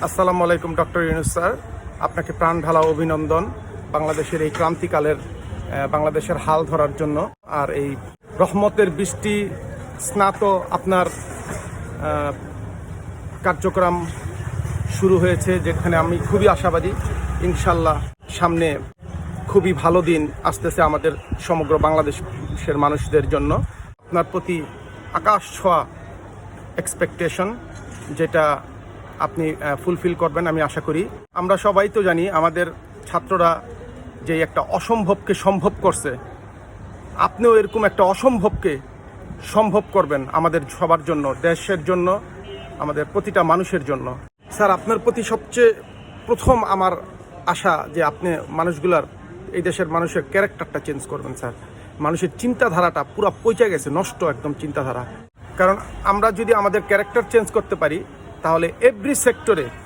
আসসালামু আলাইকুম doctor Yunus sir, আপনাকে প্রাণ ঢালা অভিনন্দন বাংলাদেশের এই ক্রান্তিকালের বাংলাদেশের হাল ধরার জন্য। আর এই রহমতের বৃষ্টি স্নাত আপনার কার্যক্রম শুরু হয়েছে, যেখানে আমি খুবই আশাবাদী ইনশাল্লাহ সামনে খুবই ভালো দিন আসতেছে আমাদের সমগ্র বাংলাদেশের মানুষদের জন্য। আপনার প্রতি আকাশ ছোঁয়া এক্সপেকটেশন, যেটা আপনি ফুলফিল করবেন আমি আশা করি। আমরা সবাই তো জানি আমাদের ছাত্ররা যে একটা অসম্ভবকে সম্ভব করছে, আপনিও এরকম একটা অসম্ভবকে সম্ভব করবেন আমাদের সবার জন্য, দেশের জন্য, আমাদের প্রতিটা মানুষের জন্য। স্যার, আপনার প্রতি সবচেয়ে প্রথম আমার আশা যে আপনি মানুষগুলার, এই দেশের মানুষের ক্যারেক্টারটা চেঞ্জ করবেন স্যার। মানুষের চিন্তাধারাটা পুরো পচে গেছে, নষ্ট একদম চিন্তাধারা। কারণ আমরা যদি আমাদের ক্যারেক্টার চেঞ্জ করতে পারি, তাহলে এভরি সেক্টরে